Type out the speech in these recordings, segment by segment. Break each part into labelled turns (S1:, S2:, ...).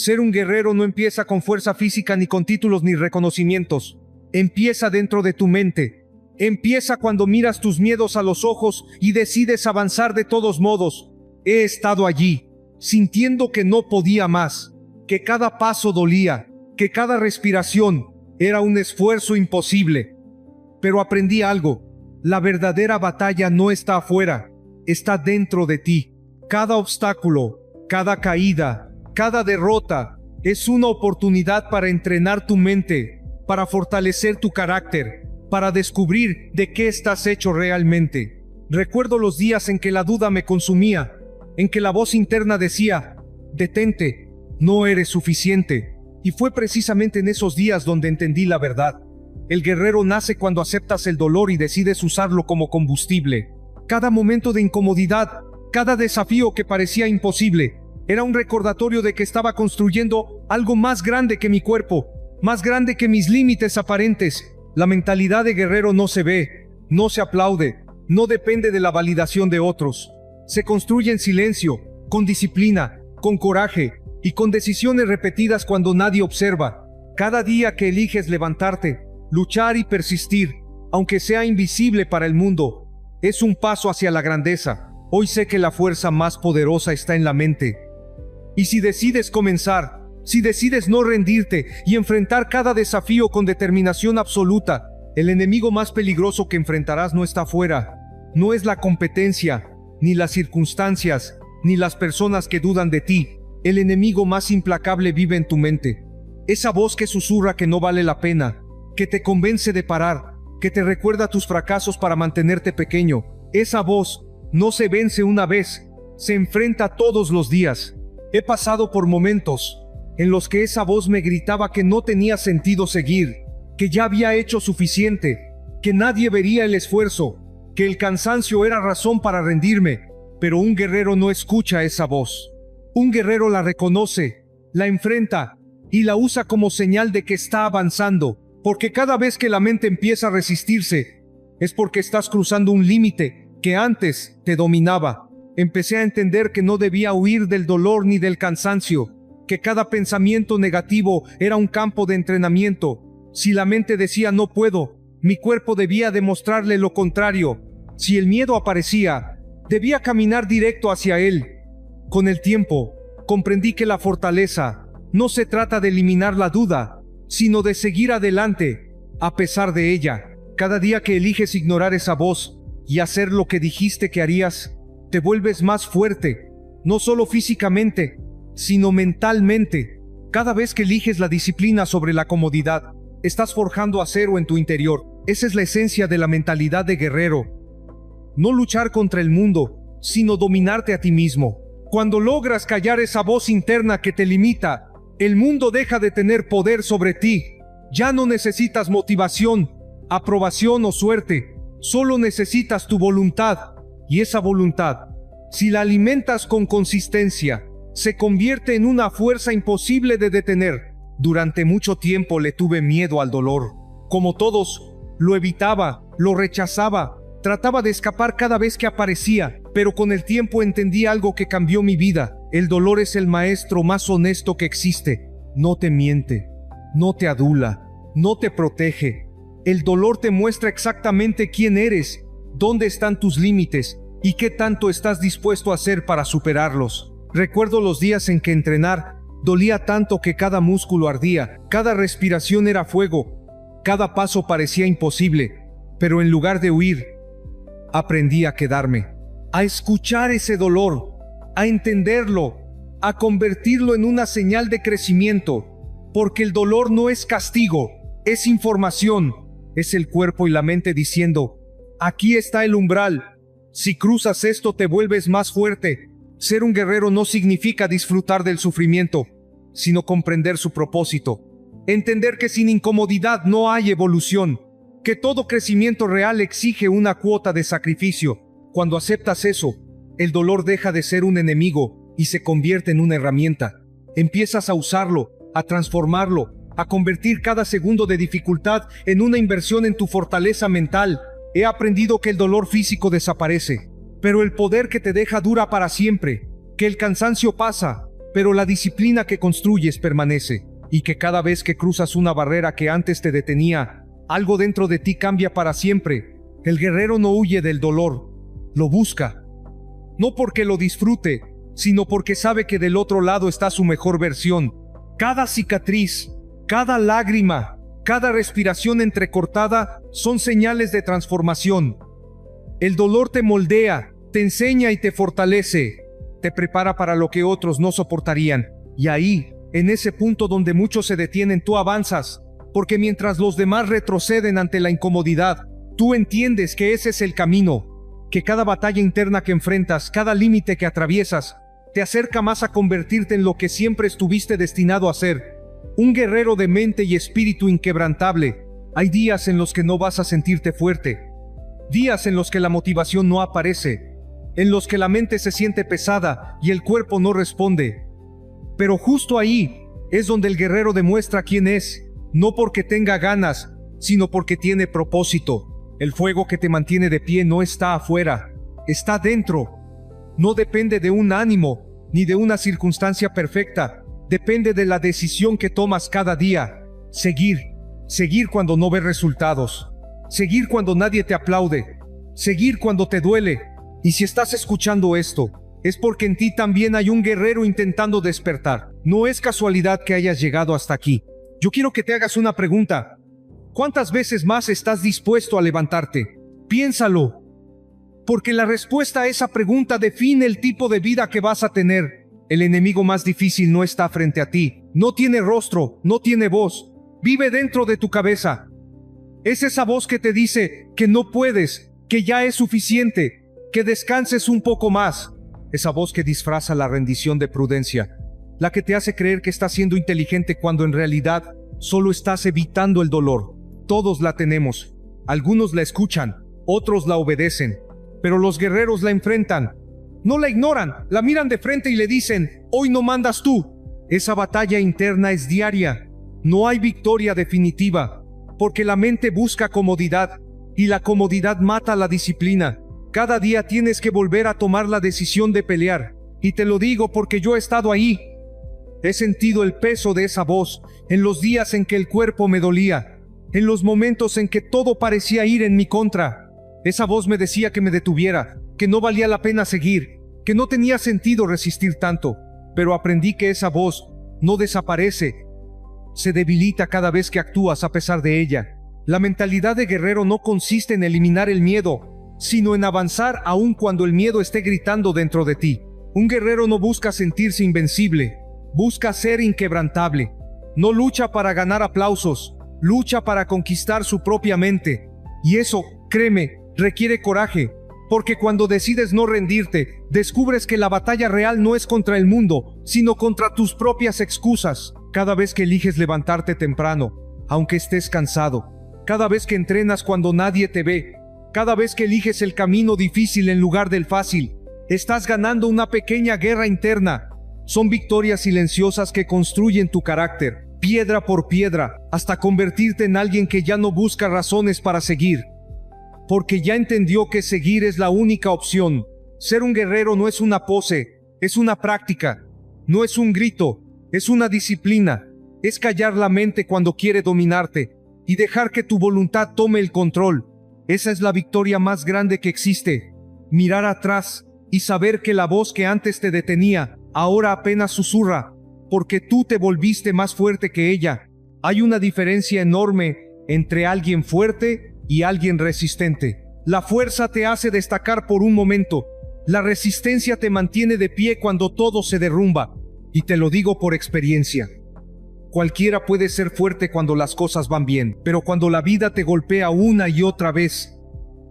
S1: Ser un guerrero no empieza con fuerza física ni con títulos ni reconocimientos. Empieza dentro de tu mente. Empieza cuando miras tus miedos a los ojos y decides avanzar de todos modos. He estado allí, sintiendo que no podía más, que cada paso dolía, que cada respiración era un esfuerzo imposible. Pero aprendí algo. La verdadera batalla no está afuera, está dentro de ti. Cada obstáculo, cada caída, cada derrota es una oportunidad para entrenar tu mente, para fortalecer tu carácter, para descubrir de qué estás hecho realmente. Recuerdo los días en que la duda me consumía, en que la voz interna decía, detente, no eres suficiente. Y fue precisamente en esos días donde entendí la verdad. El guerrero nace cuando aceptas el dolor y decides usarlo como combustible. Cada momento de incomodidad, cada desafío que parecía imposible, era un recordatorio de que estaba construyendo algo más grande que mi cuerpo, más grande que mis límites aparentes. La mentalidad de guerrero no se ve, no se aplaude, no depende de la validación de otros. Se construye en silencio, con disciplina, con coraje y con decisiones repetidas cuando nadie observa. Cada día que eliges levantarte, luchar y persistir, aunque sea invisible para el mundo, es un paso hacia la grandeza. Hoy sé que la fuerza más poderosa está en la mente. Y si decides comenzar, si decides no rendirte y enfrentar cada desafío con determinación absoluta, el enemigo más peligroso que enfrentarás no está afuera. No es la competencia, ni las circunstancias, ni las personas que dudan de ti. El enemigo más implacable vive en tu mente. Esa voz que susurra que no vale la pena, que te convence de parar, que te recuerda tus fracasos para mantenerte pequeño. Esa voz no se vence una vez, se enfrenta todos los días. He pasado por momentos en los que esa voz me gritaba que no tenía sentido seguir, que ya había hecho suficiente, que nadie vería el esfuerzo, que el cansancio era razón para rendirme. Pero un guerrero no escucha esa voz. Un guerrero la reconoce, la enfrenta y la usa como señal de que está avanzando, porque cada vez que la mente empieza a resistirse, es porque estás cruzando un límite que antes te dominaba. Empecé a entender que no debía huir del dolor ni del cansancio, que cada pensamiento negativo era un campo de entrenamiento. Si la mente decía no puedo, mi cuerpo debía demostrarle lo contrario. Si el miedo aparecía, debía caminar directo hacia él. Con el tiempo, comprendí que la fortaleza no se trata de eliminar la duda, sino de seguir adelante, a pesar de ella. Cada día que eliges ignorar esa voz y hacer lo que dijiste que harías, te vuelves más fuerte, no solo físicamente, sino mentalmente. Cada vez que eliges la disciplina sobre la comodidad, estás forjando acero en tu interior. Esa es la esencia de la mentalidad de guerrero. No luchar contra el mundo, sino dominarte a ti mismo. Cuando logras callar esa voz interna que te limita, el mundo deja de tener poder sobre ti. Ya no necesitas motivación, aprobación o suerte. Solo necesitas tu voluntad. Y esa voluntad, si la alimentas con consistencia, se convierte en una fuerza imposible de detener. Durante mucho tiempo le tuve miedo al dolor. Como todos, lo evitaba, lo rechazaba, trataba de escapar cada vez que aparecía, pero con el tiempo entendí algo que cambió mi vida. El dolor es el maestro más honesto que existe. No te miente, no te adula, no te protege. El dolor te muestra exactamente quién eres, dónde están tus límites y qué tanto estás dispuesto a hacer para superarlos. Recuerdo los días en que entrenar dolía tanto que cada músculo ardía, cada respiración era fuego, cada paso parecía imposible, pero en lugar de huir, aprendí a quedarme, a escuchar ese dolor, a entenderlo, a convertirlo en una señal de crecimiento, porque el dolor no es castigo, es información, es el cuerpo y la mente diciendo, aquí está el umbral, si cruzas esto te vuelves más fuerte. Ser un guerrero no significa disfrutar del sufrimiento, sino comprender su propósito. Entender que sin incomodidad no hay evolución, que todo crecimiento real exige una cuota de sacrificio. Cuando aceptas eso, el dolor deja de ser un enemigo y se convierte en una herramienta. Empiezas a usarlo, a transformarlo, a convertir cada segundo de dificultad en una inversión en tu fortaleza mental. He aprendido que el dolor físico desaparece, pero el poder que te deja dura para siempre, que el cansancio pasa, pero la disciplina que construyes permanece, y que cada vez que cruzas una barrera que antes te detenía, algo dentro de ti cambia para siempre. El guerrero no huye del dolor, lo busca. No porque lo disfrute, sino porque sabe que del otro lado está su mejor versión. Cada cicatriz, cada lágrima, cada respiración entrecortada son señales de transformación. El dolor te moldea, te enseña y te fortalece. Te prepara para lo que otros no soportarían. Y ahí, en ese punto donde muchos se detienen, tú avanzas. Porque mientras los demás retroceden ante la incomodidad, tú entiendes que ese es el camino. Que cada batalla interna que enfrentas, cada límite que atraviesas, te acerca más a convertirte en lo que siempre estuviste destinado a ser. Un guerrero de mente y espíritu inquebrantable. Hay días en los que no vas a sentirte fuerte. Días en los que la motivación no aparece. En los que la mente se siente pesada y el cuerpo no responde. Pero justo ahí es donde el guerrero demuestra quién es. No porque tenga ganas, sino porque tiene propósito. El fuego que te mantiene de pie no está afuera, está dentro. No depende de un ánimo, ni de una circunstancia perfecta. Depende de la decisión que tomas cada día. Seguir cuando no ves resultados. Seguir cuando nadie te aplaude. Seguir cuando te duele. Y si estás escuchando esto, es porque en ti también hay un guerrero intentando despertar. No es casualidad que hayas llegado hasta aquí. Yo quiero que te hagas una pregunta. ¿Cuántas veces más estás dispuesto a levantarte? Piénsalo. Porque la respuesta a esa pregunta define el tipo de vida que vas a tener. El enemigo más difícil no está frente a ti. No tiene rostro, no tiene voz. Vive dentro de tu cabeza. Es esa voz que te dice que no puedes, que ya es suficiente, que descanses un poco más. Esa voz que disfraza la rendición de prudencia. La que te hace creer que estás siendo inteligente cuando en realidad solo estás evitando el dolor. Todos la tenemos. Algunos la escuchan, otros la obedecen. Pero los guerreros la enfrentan. No la ignoran, la miran de frente y le dicen, hoy no mandas tú. Esa batalla interna es diaria. No hay victoria definitiva, porque la mente busca comodidad, y la comodidad mata la disciplina. Cada día tienes que volver a tomar la decisión de pelear. Y te lo digo porque yo he estado ahí. He sentido el peso de esa voz en los días en que el cuerpo me dolía, en los momentos en que todo parecía ir en mi contra. Esa voz me decía que me detuviera, que no valía la pena seguir, que no tenía sentido resistir tanto. Pero aprendí que esa voz no desaparece, se debilita cada vez que actúas a pesar de ella. La mentalidad de guerrero no consiste en eliminar el miedo, sino en avanzar aun cuando el miedo esté gritando dentro de ti. Un guerrero no busca sentirse invencible, busca ser inquebrantable. No lucha para ganar aplausos, lucha para conquistar su propia mente. Y eso, créeme, requiere coraje, porque cuando decides no rendirte, descubres que la batalla real no es contra el mundo, sino contra tus propias excusas. Cada vez que eliges levantarte temprano, aunque estés cansado, cada vez que entrenas cuando nadie te ve, cada vez que eliges el camino difícil en lugar del fácil, estás ganando una pequeña guerra interna. Son victorias silenciosas que construyen tu carácter, piedra por piedra, hasta convertirte en alguien que ya no busca razones para seguir. Porque ya entendió que seguir es la única opción. Ser un guerrero no es una pose, es una práctica. No es un grito, es una disciplina. Es callar la mente cuando quiere dominarte y dejar que tu voluntad tome el control. Esa es la victoria más grande que existe. Mirar atrás y saber que la voz que antes te detenía, ahora apenas susurra, porque tú te volviste más fuerte que ella. Hay una diferencia enorme entre alguien fuerte y alguien resistente. La fuerza te hace destacar por un momento. La resistencia te mantiene de pie cuando todo se derrumba. Y te lo digo por experiencia. Cualquiera puede ser fuerte cuando las cosas van bien, pero cuando la vida te golpea una y otra vez,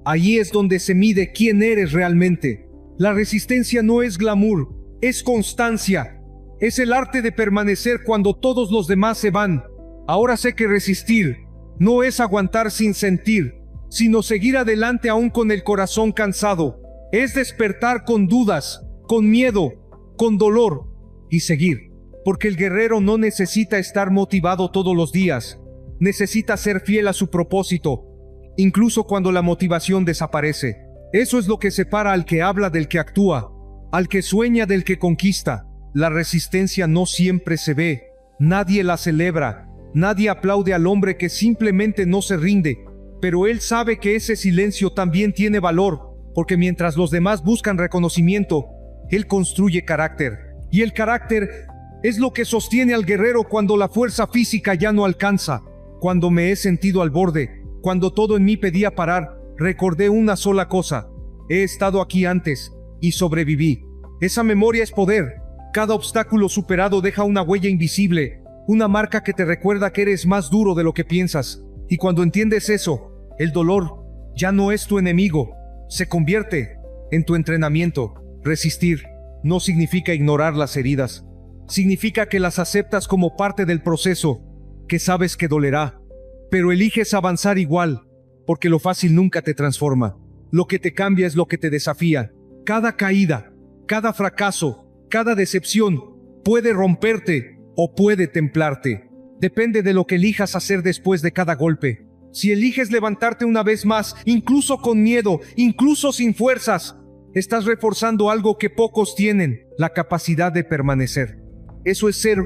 S1: ahí es donde se mide quién eres realmente. La resistencia no es glamour, es constancia. Es el arte de permanecer cuando todos los demás se van. Ahora sé que resistir no es aguantar sin sentir, sino seguir adelante aún con el corazón cansado. Es despertar con dudas, con miedo, con dolor y seguir. Porque el guerrero no necesita estar motivado todos los días. Necesita ser fiel a su propósito, incluso cuando la motivación desaparece. Eso es lo que separa al que habla del que actúa, al que sueña del que conquista. La resistencia no siempre se ve, nadie la celebra, nadie aplaude al hombre que simplemente no se rinde, pero él sabe que ese silencio también tiene valor, porque mientras los demás buscan reconocimiento, él construye carácter, y el carácter es lo que sostiene al guerrero cuando la fuerza física ya no alcanza. Cuando me he sentido al borde, cuando todo en mí pedía parar, recordé una sola cosa: he estado aquí antes, y sobreviví. Esa memoria es poder. Cada obstáculo superado deja una huella invisible, una marca que te recuerda que eres más duro de lo que piensas. Y cuando entiendes eso, el dolor ya no es tu enemigo, se convierte en tu entrenamiento. Resistir no significa ignorar las heridas, significa que las aceptas como parte del proceso, que sabes que dolerá, pero eliges avanzar igual, porque lo fácil nunca te transforma. Lo que te cambia es lo que te desafía. Cada caída, cada fracaso, cada decepción puede romperte o puede templarte. Depende de lo que elijas hacer después de cada golpe. Si eliges levantarte una vez más, incluso con miedo, incluso sin fuerzas, estás reforzando algo que pocos tienen: la capacidad de permanecer. Eso es ser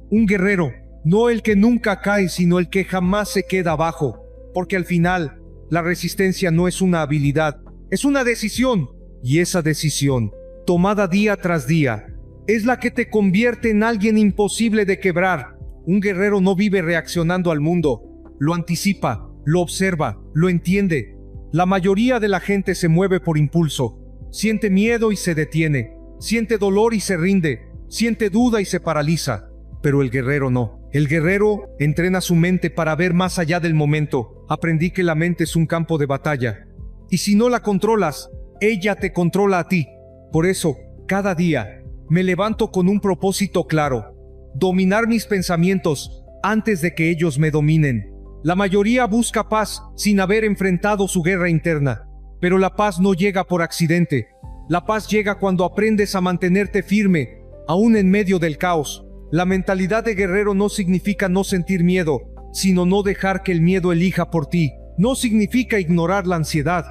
S1: un guerrero, no el que nunca cae, sino el que jamás se queda abajo. Porque al final, la resistencia no es una habilidad, es una decisión. Y esa decisión, tomada día tras día, es la que te convierte en alguien imposible de quebrar. Un guerrero no vive reaccionando al mundo, lo anticipa, lo observa, lo entiende. La mayoría de la gente se mueve por impulso, siente miedo y se detiene, siente dolor y se rinde, siente duda y se paraliza. Pero el guerrero no. El guerrero entrena su mente para ver más allá del momento. Aprendí que la mente es un campo de batalla, y si no la controlas, ella te controla a ti. Por eso, cada día, me levanto con un propósito claro: dominar mis pensamientos antes de que ellos me dominen. La mayoría busca paz sin haber enfrentado su guerra interna, pero la paz no llega por accidente. La paz llega cuando aprendes a mantenerte firme, aún en medio del caos. La mentalidad de guerrero no significa no sentir miedo, sino no dejar que el miedo elija por ti. No significa ignorar la ansiedad,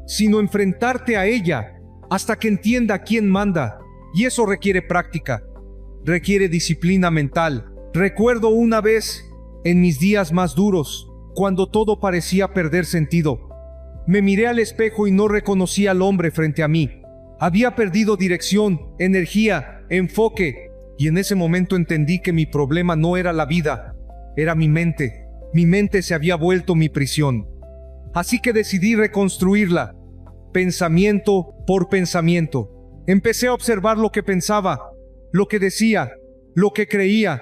S1: sino enfrentarte a ella hasta que entienda quién manda. Y eso requiere práctica, requiere disciplina mental. Recuerdo una vez, en mis días más duros, cuando todo parecía perder sentido, me miré al espejo y no reconocí al hombre frente a mí. Había perdido dirección, energía, enfoque, y en ese momento entendí que mi problema no era la vida, era mi mente. Mi mente se había vuelto mi prisión. Así que decidí reconstruirla, pensamiento por pensamiento. Empecé a observar lo que pensaba, lo que decía, lo que creía,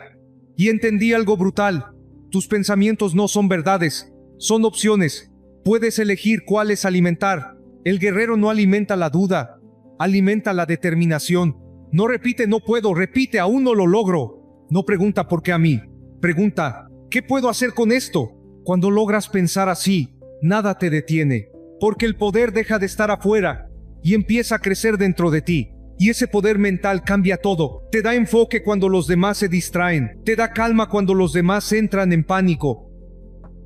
S1: y entendí algo brutal: tus pensamientos no son verdades, son opciones. Puedes elegir cuáles alimentar. El guerrero no alimenta la duda, alimenta la determinación. No repite "no puedo", repite "aún no lo logro". No pregunta "¿por qué a mí?", pregunta "¿qué puedo hacer con esto?". Cuando logras pensar así, nada te detiene, porque el poder deja de estar afuera y empieza a crecer dentro de ti. Y ese poder mental cambia todo. Te da enfoque cuando los demás se distraen, te da calma cuando los demás entran en pánico,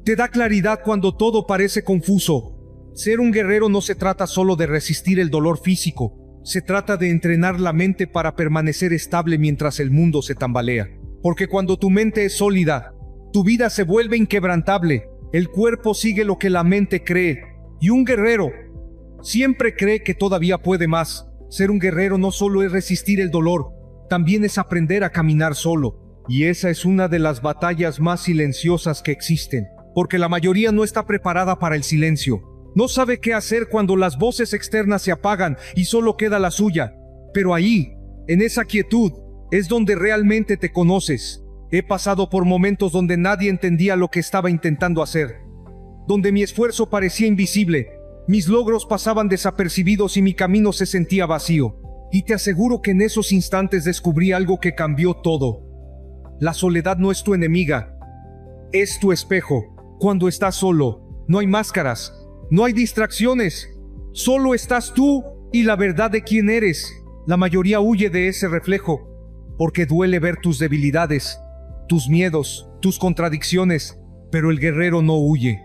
S1: te da claridad cuando todo parece confuso. Ser un guerrero no se trata solo de resistir el dolor físico, se trata de entrenar la mente para permanecer estable mientras el mundo se tambalea. Porque cuando tu mente es sólida, tu vida se vuelve inquebrantable. El cuerpo sigue lo que la mente cree, y un guerrero siempre cree que todavía puede más. Ser un guerrero no solo es resistir el dolor, también es aprender a caminar solo. Y esa es una de las batallas más silenciosas que existen, porque la mayoría no está preparada para el silencio. No sabe qué hacer cuando las voces externas se apagan y solo queda la suya. Pero ahí, en esa quietud, es donde realmente te conoces. He pasado por momentos donde nadie entendía lo que estaba intentando hacer, donde mi esfuerzo parecía invisible, mis logros pasaban desapercibidos y mi camino se sentía vacío. Y te aseguro que en esos instantes descubrí algo que cambió todo. La soledad no es tu enemiga, es tu espejo. Cuando estás solo, no hay máscaras, no hay distracciones, solo estás tú y la verdad de quién eres. La mayoría huye de ese reflejo, porque duele ver tus debilidades, tus miedos, tus contradicciones, pero el guerrero no huye.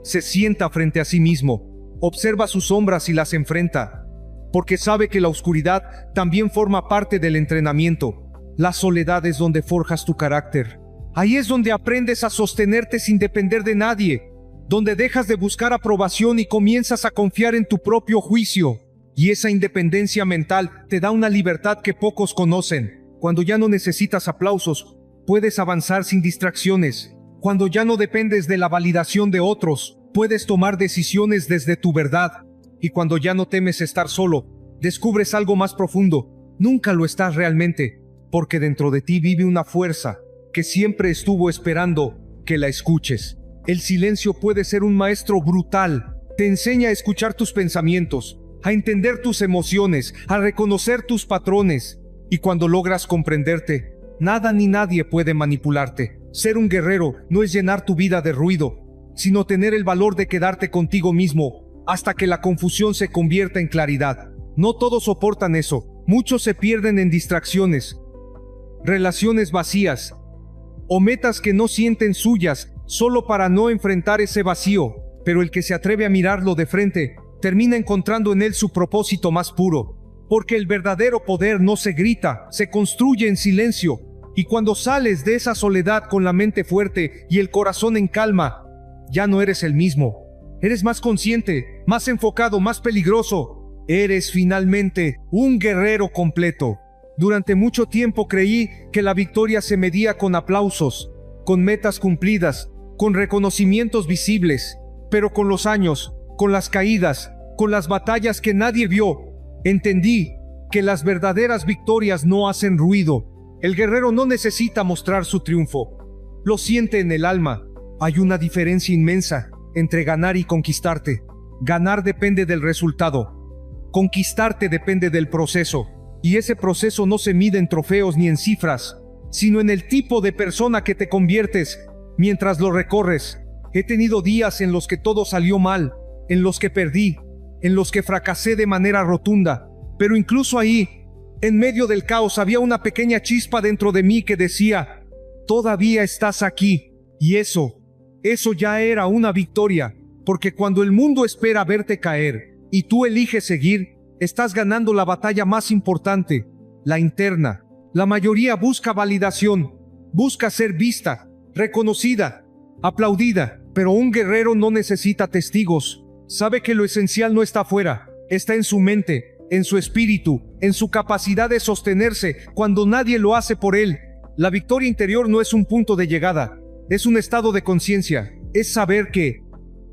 S1: Se sienta frente a sí mismo, observa sus sombras y las enfrenta, porque sabe que la oscuridad también forma parte del entrenamiento. La soledad es donde forjas tu carácter. Ahí es donde aprendes a sostenerte sin depender de nadie, donde dejas de buscar aprobación y comienzas a confiar en tu propio juicio. Y esa independencia mental te da una libertad que pocos conocen. Cuando ya no necesitas aplausos, puedes avanzar sin distracciones. Cuando ya no dependes de la validación de otros, puedes tomar decisiones desde tu verdad. Y cuando ya no temes estar solo, descubres algo más profundo. Nunca lo estás realmente, porque dentro de ti vive una fuerza que siempre estuvo esperando que la escuches. El silencio puede ser un maestro brutal. Te enseña a escuchar tus pensamientos, a entender tus emociones, a reconocer tus patrones. Y cuando logras comprenderte, nada ni nadie puede manipularte. Ser un guerrero no es llenar tu vida de ruido, sino tener el valor de quedarte contigo mismo hasta que la confusión se convierta en claridad. No todos soportan eso. Muchos se pierden en distracciones, relaciones vacías o metas que no sienten suyas solo para no enfrentar ese vacío. Pero el que se atreve a mirarlo de frente termina encontrando en él su propósito más puro. Porque el verdadero poder no se grita, se construye en silencio. Y cuando sales de esa soledad con la mente fuerte y el corazón en calma, ya no eres el mismo. Eres más consciente, más enfocado, más peligroso. Eres finalmente un guerrero completo. Durante mucho tiempo creí que la victoria se medía con aplausos, con metas cumplidas, con reconocimientos visibles. Pero con los años, con las caídas, con las batallas que nadie vio, entendí que las verdaderas victorias no hacen ruido. El guerrero no necesita mostrar su triunfo. Lo siente en el alma. Hay una diferencia inmensa entre ganar y conquistarte. Ganar depende del resultado. Conquistarte depende del proceso. Y ese proceso no se mide en trofeos ni en cifras, sino en el tipo de persona que te conviertes mientras lo recorres. He tenido días en los que todo salió mal, en los que perdí, en los que fracasé de manera rotunda. Pero incluso ahí, en medio del caos, había una pequeña chispa dentro de mí que decía: todavía estás aquí. Y eso ya era una victoria, porque cuando el mundo espera verte caer y tú eliges seguir, estás ganando la batalla más importante, la interna. La mayoría busca validación, busca ser vista, reconocida, aplaudida, pero un guerrero no necesita testigos. Sabe que lo esencial no está afuera, está en su mente, en su espíritu, en su capacidad de sostenerse cuando nadie lo hace por él. La victoria interior no es un punto de llegada, es un estado de conciencia. Es saber que,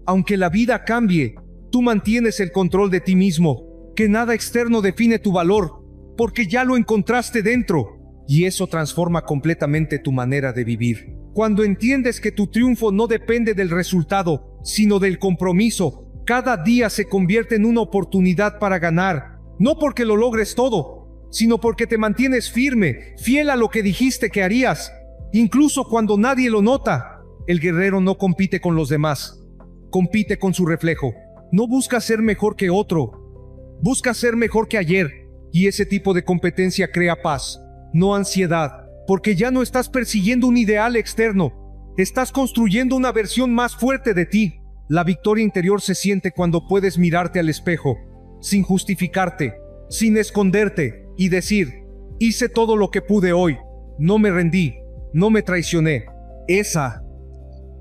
S1: aunque la vida cambie, tú mantienes el control de ti mismo, que nada externo define tu valor, porque ya lo encontraste dentro. Y eso transforma completamente tu manera de vivir. Cuando entiendes que tu triunfo no depende del resultado, sino del compromiso, cada día se convierte en una oportunidad para ganar. No porque lo logres todo, sino porque te mantienes firme, fiel a lo que dijiste que harías, incluso cuando nadie lo nota. El guerrero no compite con los demás, compite con su reflejo. No busca ser mejor que otro, busca ser mejor que ayer. Y ese tipo de competencia crea paz, no ansiedad, porque ya no estás persiguiendo un ideal externo, estás construyendo una versión más fuerte de ti. La victoria interior se siente cuando puedes mirarte al espejo, sin justificarte, sin esconderte, y decir: hice todo lo que pude hoy, no me rendí, no me traicioné. Esa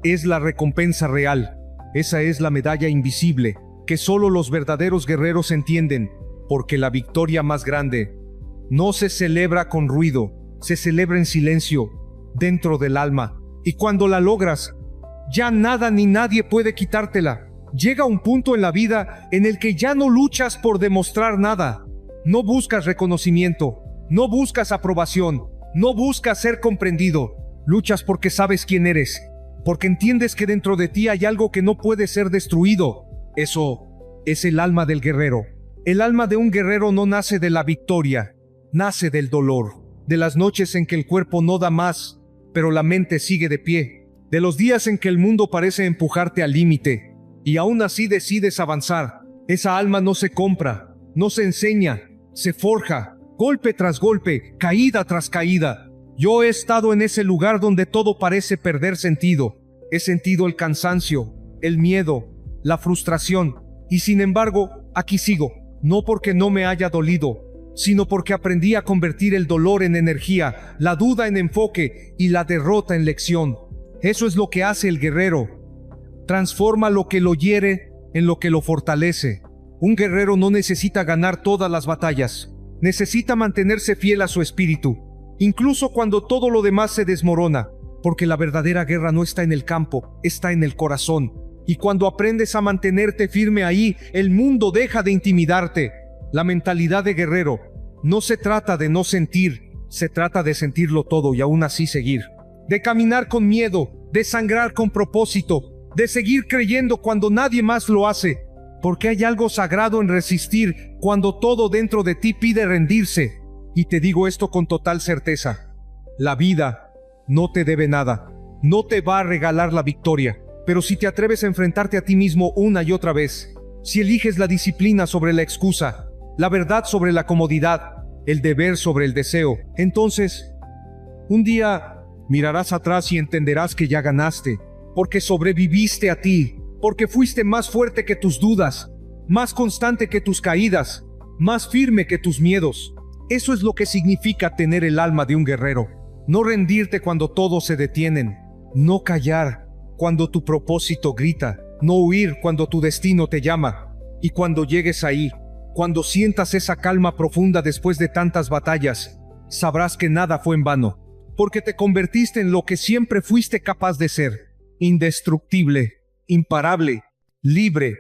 S1: es la recompensa real, esa es la medalla invisible, que solo los verdaderos guerreros entienden, porque la victoria más grande no se celebra con ruido, se celebra en silencio, dentro del alma. Y cuando la logras, ya nada ni nadie puede quitártela. Llega un punto en la vida en el que ya no luchas por demostrar nada. No buscas reconocimiento, no buscas aprobación, no buscas ser comprendido. Luchas porque sabes quién eres, porque entiendes que dentro de ti hay algo que no puede ser destruido. Eso es el alma del guerrero. El alma de un guerrero no nace de la victoria, nace del dolor, de las noches en que el cuerpo no da más, pero la mente sigue de pie, de los días en que el mundo parece empujarte al límite, y aún así decides avanzar. Esa alma no se compra, no se enseña, se forja, golpe tras golpe, caída tras caída. Yo he estado en ese lugar donde todo parece perder sentido. He sentido el cansancio, el miedo, la frustración, y sin embargo, aquí sigo, no porque no me haya dolido, sino porque aprendí a convertir el dolor en energía, la duda en enfoque y la derrota en lección. Eso es lo que hace el guerrero. Transforma lo que lo hiere en lo que lo fortalece. Un guerrero no necesita ganar todas las batallas. Necesita mantenerse fiel a su espíritu, incluso cuando todo lo demás se desmorona, porque la verdadera guerra no está en el campo, está en el corazón. Y cuando aprendes a mantenerte firme ahí, el mundo deja de intimidarte. La mentalidad de guerrero no se trata de no sentir, se trata de sentirlo todo y aún así seguir. De caminar con miedo, de sangrar con propósito, de seguir creyendo cuando nadie más lo hace. Porque hay algo sagrado en resistir cuando todo dentro de ti pide rendirse. Y te digo esto con total certeza. La vida no te debe nada. No te va a regalar la victoria. Pero si te atreves a enfrentarte a ti mismo una y otra vez, si eliges la disciplina sobre la excusa, la verdad sobre la comodidad, el deber sobre el deseo, entonces, un día mirarás atrás y entenderás que ya ganaste, porque sobreviviste a ti, porque fuiste más fuerte que tus dudas, más constante que tus caídas, más firme que tus miedos. Eso es lo que significa tener el alma de un guerrero. No rendirte cuando todos se detienen, no callar cuando tu propósito grita, no huir cuando tu destino te llama. Y cuando llegues ahí, cuando sientas esa calma profunda después de tantas batallas, sabrás que nada fue en vano, porque te convertiste en lo que siempre fuiste capaz de ser: indestructible, imparable, libre,